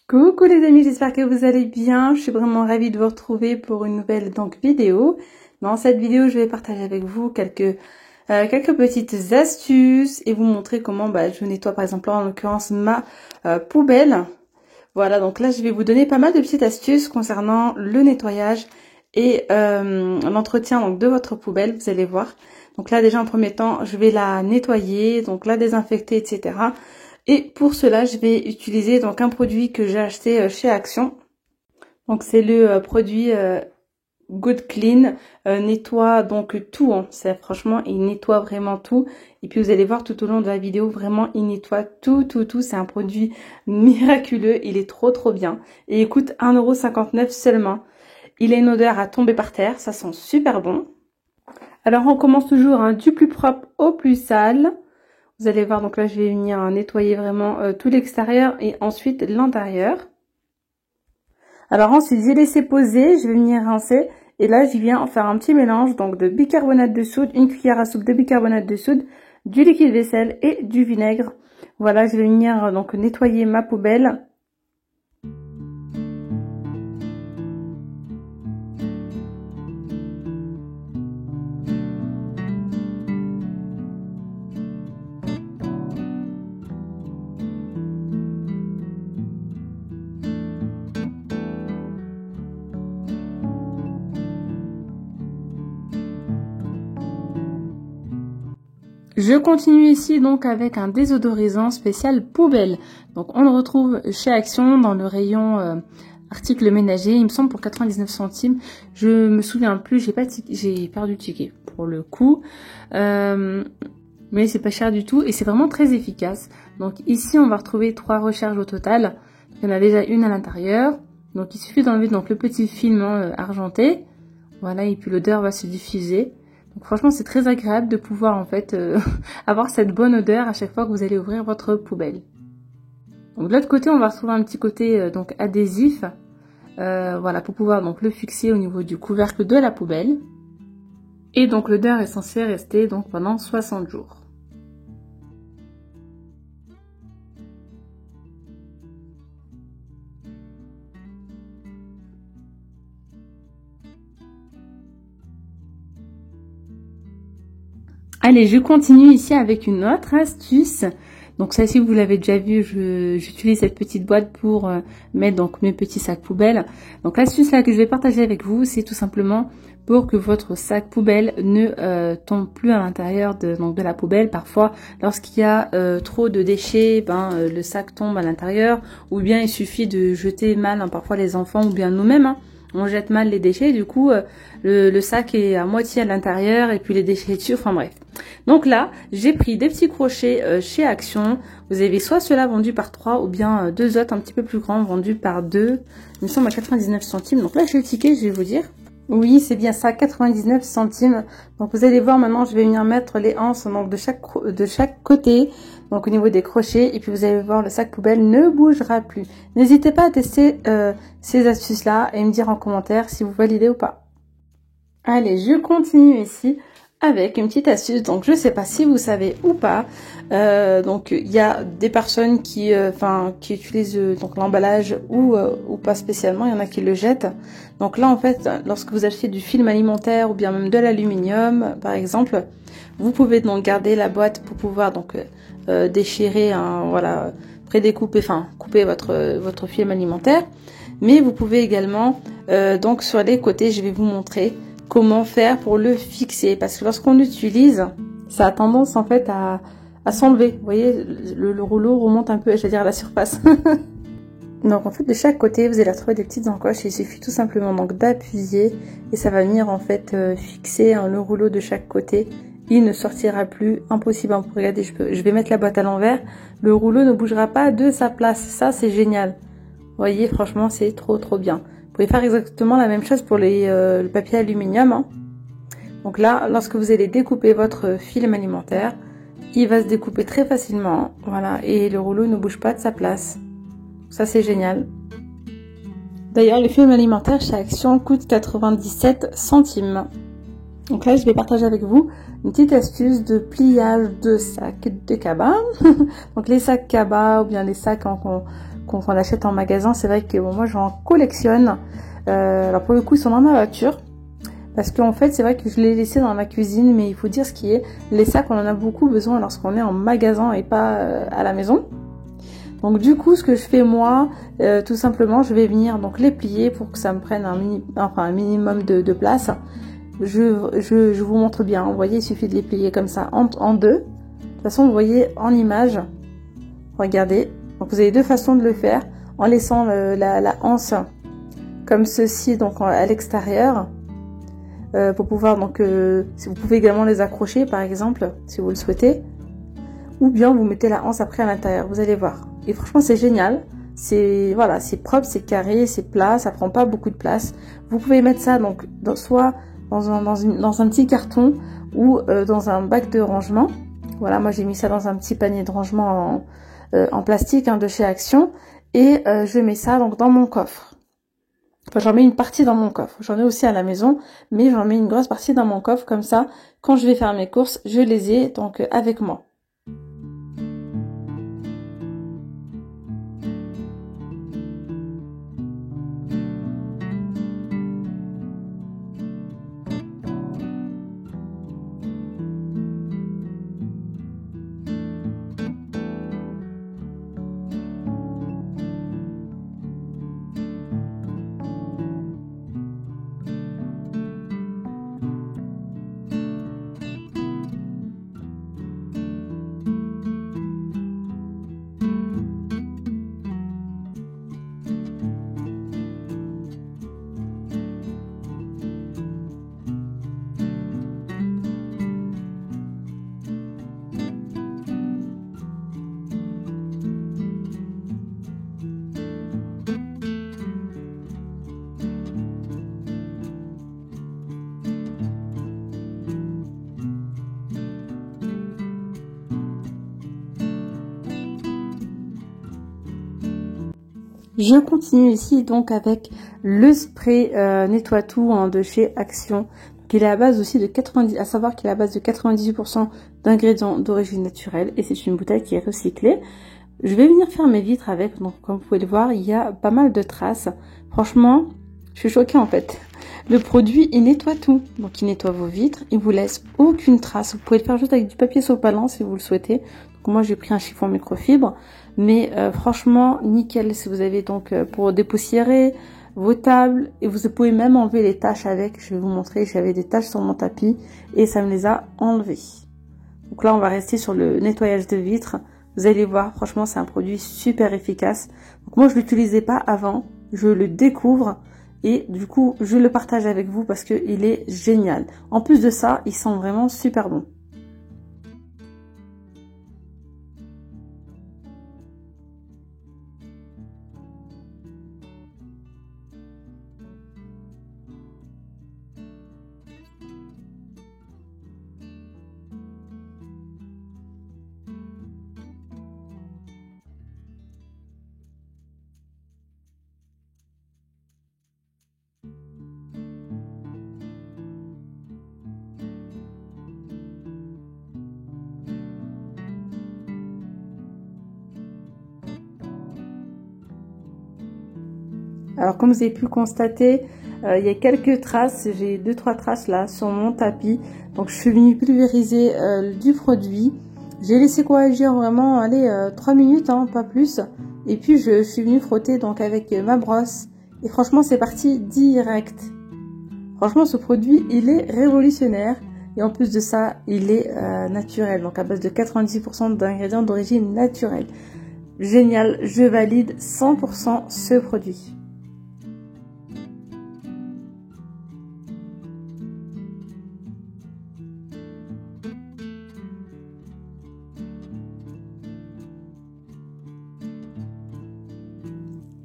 Coucou les amis, j'espère que vous allez bien. Je suis vraiment ravie de vous retrouver pour une nouvelle vidéo. Dans cette vidéo, je vais partager avec vous quelques petites astuces et vous montrer comment je nettoie par exemple en l'occurrence ma poubelle. Voilà, donc là je vais vous donner pas mal de petites astuces concernant le nettoyage et l'entretien de votre poubelle, vous allez voir. Donc là déjà en premier temps, je vais la nettoyer, donc la désinfecter, etc. Et pour cela, je vais utiliser donc un produit que j'ai acheté chez Action. Donc c'est le produit Good Clean, nettoie donc tout. Franchement, il nettoie vraiment tout. Et puis vous allez voir tout au long de la vidéo, vraiment il nettoie tout. C'est un produit miraculeux, il est trop bien. Et il coûte 1,59 € seulement. Il a une odeur à tomber par terre, ça sent super bon. Alors on commence toujours du plus propre au plus sale. Vous allez voir, donc là, je vais venir nettoyer vraiment tout l'extérieur et ensuite l'intérieur. Alors ensuite, j'ai laissé poser, je vais venir rincer. Et là, je viens faire un petit mélange donc de bicarbonate de soude, une cuillère à soupe de bicarbonate de soude, du liquide vaisselle et du vinaigre. Voilà, je vais venir donc nettoyer ma poubelle. Je continue ici donc avec un désodorisant spécial poubelle. Donc on le retrouve chez Action dans le rayon articles ménagers, il me semble pour 99 centimes. Je me souviens plus, j'ai perdu le ticket pour le coup. Mais c'est pas cher du tout et c'est vraiment très efficace. Donc ici on va retrouver 3 recharges au total. Il y en a déjà une à l'intérieur. Donc il suffit d'enlever donc le petit film argenté. Voilà, et puis l'odeur va se diffuser. Donc franchement, c'est très agréable de pouvoir en fait avoir cette bonne odeur à chaque fois que vous allez ouvrir votre poubelle. Donc de l'autre côté, on va retrouver un petit côté donc adhésif, voilà, pour pouvoir donc le fixer au niveau du couvercle de la poubelle. Et donc l'odeur est censée rester donc pendant 60 jours. Allez, je continue ici avec une autre astuce. Donc celle-ci, vous l'avez déjà vu, j'utilise cette petite boîte pour mettre donc mes petits sacs poubelles. Donc l'astuce là que je vais partager avec vous, c'est tout simplement pour que votre sac poubelle ne tombe plus à l'intérieur de la poubelle. Parfois, lorsqu'il y a trop de déchets, le sac tombe à l'intérieur. Ou bien il suffit de jeter mal, parfois les enfants ou bien nous-mêmes. On jette mal les déchets, du coup le sac est à moitié à l'intérieur et puis les déchets dessus, enfin bref. Donc là, j'ai pris des petits crochets chez Action. Vous avez soit ceux-là vendus par 3 ou bien deux autres un petit peu plus grands vendus par 2. Ils me semblent à 99 centimes. Donc là, j'ai le ticket, je vais vous dire. Oui, c'est bien ça, 99 centimes. Donc vous allez voir maintenant, je vais venir mettre les anses donc de chaque côté. Donc au niveau des crochets. Et puis vous allez voir, le sac poubelle ne bougera plus. N'hésitez pas à tester ces astuces-là et me dire en commentaire si vous validez ou pas. Allez, je continue ici avec une petite astuce. Donc je sais pas si vous savez ou pas, donc il y a des personnes qui utilisent donc l'emballage ou pas spécialement, il y en a qui le jettent. Donc là en fait, lorsque vous achetez du film alimentaire ou bien même de l'aluminium par exemple, vous pouvez donc garder la boîte pour pouvoir donc déchirer, voilà, prédécouper, couper votre film alimentaire. Mais vous pouvez également donc sur les côtés, je vais vous montrer comment faire pour le fixer, parce que lorsqu'on l'utilise, ça a tendance en fait à s'enlever. Vous voyez, le rouleau remonte un peu, je veux dire, à la surface. Donc en fait, de chaque côté, vous allez retrouver des petites encoches. Il suffit tout simplement donc d'appuyer et ça va venir en fait fixer le rouleau de chaque côté. Il ne sortira plus, impossible. Regardez, je vais mettre la boîte à l'envers. Le rouleau ne bougera pas de sa place. Ça, c'est génial. Vous voyez, franchement, c'est trop bien. Vous pouvez faire exactement la même chose pour le papier aluminium. Donc là, lorsque vous allez découper votre film alimentaire, il va se découper très facilement. Voilà, et le rouleau ne bouge pas de sa place. Ça, c'est génial. D'ailleurs, le film alimentaire chez Action coûte 97 centimes. Donc là, je vais partager avec vous une petite astuce de pliage de sacs de cabas. Donc les sacs cabas ou bien les sacs qu'on achète en magasin. C'est vrai que bon, moi j'en collectionne. Alors pour le coup ils sont dans ma voiture. Parce qu'en fait c'est vrai que je l'ai laissé dans ma cuisine. Mais il faut dire ce qui est. Les sacs on en a beaucoup besoin lorsqu'on est en magasin et pas à la maison. Donc du coup ce que je fais moi, tout simplement je vais venir donc les plier pour que ça me prenne un minimum de place. Je vous montre bien, vous voyez il suffit de les plier comme ça en deux. De toute façon vous voyez en image, regardez, donc vous avez deux façons de le faire, en laissant la anse comme ceci donc à l'extérieur, pour pouvoir donc, si vous pouvez également les accrocher par exemple si vous le souhaitez, ou bien vous mettez la anse après à l'intérieur, vous allez voir. Et franchement c'est génial, c'est voilà, c'est propre, c'est carré, c'est plat, ça prend pas beaucoup de place. Vous pouvez mettre ça donc soit dans un petit carton ou dans un bac de rangement. Voilà, moi j'ai mis ça dans un petit panier de rangement en plastique de chez Action et je mets ça donc dans mon coffre. Enfin, j'en mets une partie dans mon coffre. J'en ai aussi à la maison, mais j'en mets une grosse partie dans mon coffre comme ça. Quand je vais faire mes courses, je les ai donc avec moi. Je continue ici donc avec le spray nettoie tout de chez Action. Il est à base aussi de 90, à savoir qu'il est à base de 98% d'ingrédients d'origine naturelle et c'est une bouteille qui est recyclée. Je vais venir faire mes vitres avec, donc comme vous pouvez le voir, il y a pas mal de traces. Franchement, je suis choquée en fait. Le produit, il nettoie tout. Donc il nettoie vos vitres, il vous laisse aucune trace. Vous pouvez le faire juste avec du papier sopalin si vous le souhaitez. Donc moi j'ai pris un chiffon microfibre. Mais franchement, nickel si vous avez donc pour dépoussiérer vos tables. Et vous pouvez même enlever les taches avec. Je vais vous montrer, j'avais des taches sur mon tapis et ça me les a enlevées. Donc là, on va rester sur le nettoyage de vitres. Vous allez voir, franchement, c'est un produit super efficace. Donc moi, je l'utilisais pas avant. Je le découvre et du coup, je le partage avec vous parce qu'il est génial. En plus de ça, il sent vraiment super bon. Alors comme vous avez pu constater, il y a quelques traces, j'ai 2-3 traces là sur mon tapis. Donc je suis venue pulvériser du produit. J'ai laissé coagir vraiment, allez, 3 minutes, pas plus. Et puis je suis venue frotter donc avec ma brosse. Et franchement c'est parti direct. Franchement ce produit il est révolutionnaire. Et en plus de ça il est naturel. Donc à base de 90% d'ingrédients d'origine naturelle. Génial, je valide 100% ce produit.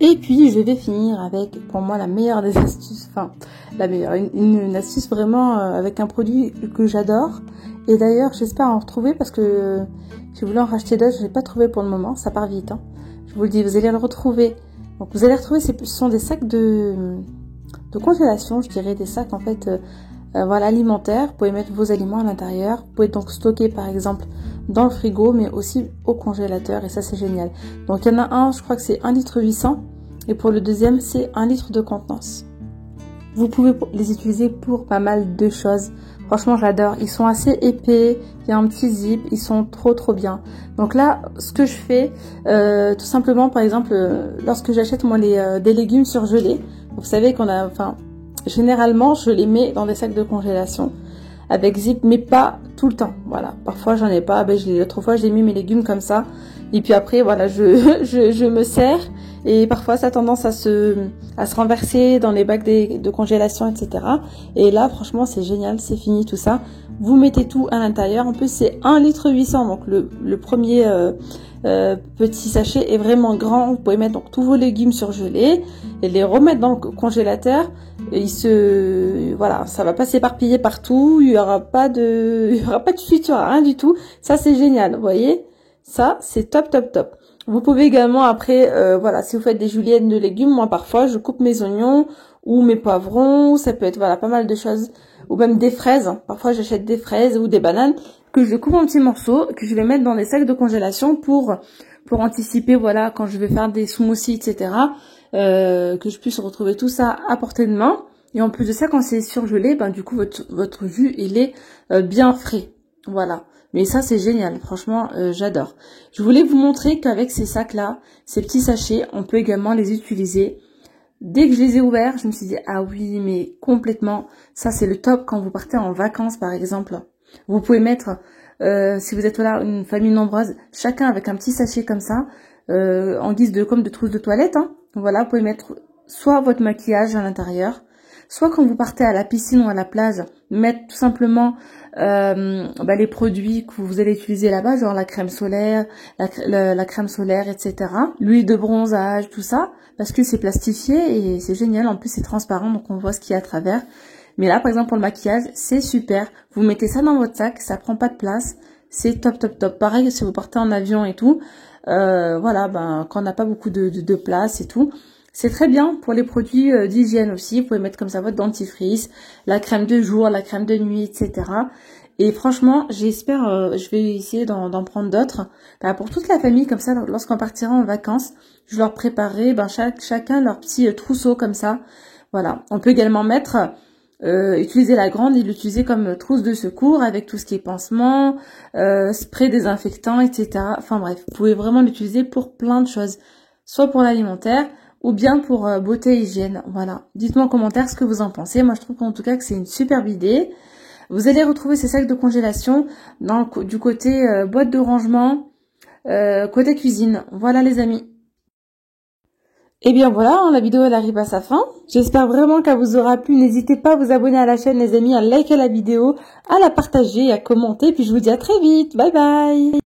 Et puis je vais finir avec pour moi la meilleure des astuces, enfin la meilleure, une astuce vraiment avec un produit que j'adore. Et d'ailleurs j'espère en retrouver parce que j'ai voulu en racheter d'autres, je l'ai pas trouvé pour le moment, ça part vite. Je vous le dis, vous allez le retrouver. Donc vous allez retrouver, ce sont des sacs de congélation, je dirais des sacs en fait voilà, alimentaire. Vous pouvez mettre vos aliments à l'intérieur. Vous pouvez donc stocker par exemple dans le frigo, mais aussi au congélateur, et ça c'est génial. Donc il y en a un, je crois que c'est 1,8 litre, et pour le deuxième c'est 1 litre de contenance. Vous pouvez les utiliser pour pas mal de choses. Franchement, j'adore. Ils sont assez épais. Il y a un petit zip. Ils sont trop bien. Donc là, ce que je fais, tout simplement, par exemple, lorsque j'achète moi des légumes surgelés, vous savez qu'on a, enfin, généralement, je les mets dans des sacs de congélation avec zip, mais pas tout le temps. Voilà. Parfois, j'en ai pas. Ben, l'autre fois, j'ai mis mes légumes comme ça. Et puis après, voilà, je me sers. Et parfois, ça a tendance à se renverser dans les bacs de congélation, etc. Et là, franchement, c'est génial, c'est fini tout ça. Vous mettez tout à l'intérieur. En plus, c'est 1,8 litre. Donc, le premier petit sachet est vraiment grand. Vous pouvez mettre donc tous vos légumes surgelés et les remettre dans le congélateur. Et voilà, ça va pas s'éparpiller partout. Il y aura pas de fuite, il y aura rien du tout. Ça, c'est génial, vous voyez. Ça, c'est top. Vous pouvez également après, voilà, si vous faites des juliennes de légumes, moi parfois je coupe mes oignons ou mes poivrons, ça peut être voilà pas mal de choses, ou même des fraises. Parfois j'achète des fraises ou des bananes que je coupe en petits morceaux, que je vais mettre dans des sacs de congélation pour anticiper, voilà, quand je vais faire des smoothies, etc. Que je puisse retrouver tout ça à portée de main. Et en plus de ça, quand c'est surgelé, ben du coup votre jus il est bien frais, voilà. Mais ça, c'est génial. Franchement, j'adore. Je voulais vous montrer qu'avec ces sacs-là, ces petits sachets, on peut également les utiliser. Dès que je les ai ouverts, je me suis dit, ah oui, mais complètement. Ça, c'est le top quand vous partez en vacances, par exemple. Vous pouvez mettre, si vous êtes là, une famille nombreuse, chacun avec un petit sachet comme ça, en guise comme de trousse de toilette. Hein. Voilà, vous pouvez mettre soit votre maquillage à l'intérieur, soit quand vous partez à la piscine ou à la plage, mettre tout simplement les produits que vous allez utiliser là-bas, genre la crème solaire, la crème solaire, etc. L'huile de bronzage, tout ça, parce que c'est plastifié et c'est génial. En plus, c'est transparent, donc on voit ce qu'il y a à travers. Mais là, par exemple, pour le maquillage, c'est super. Vous mettez ça dans votre sac, ça prend pas de place. C'est top. Pareil, si vous partez en avion et tout, voilà, quand on n'a pas beaucoup de place et tout. C'est très bien pour les produits d'hygiène aussi. Vous pouvez mettre comme ça votre dentifrice, la crème de jour, la crème de nuit, etc. Et franchement, j'espère, je vais essayer d'en prendre d'autres. Pour toute la famille, comme ça, lorsqu'on partira en vacances, je leur préparerai chacun leur petit trousseau comme ça. Voilà. On peut également utiliser la grande et l'utiliser comme trousse de secours avec tout ce qui est pansement, spray désinfectant, etc. Enfin bref, vous pouvez vraiment l'utiliser pour plein de choses. Soit pour l'alimentaire, ou bien pour beauté et hygiène. Voilà. Dites-moi en commentaire ce que vous en pensez. Moi, je trouve en tout cas que c'est une superbe idée. Vous allez retrouver ces sacs de congélation du côté boîte de rangement, côté cuisine. Voilà les amis. Et bien voilà, la vidéo elle arrive à sa fin. J'espère vraiment qu'elle vous aura plu. N'hésitez pas à vous abonner à la chaîne les amis, à liker la vidéo, à la partager, à commenter. Puis je vous dis à très vite. Bye bye.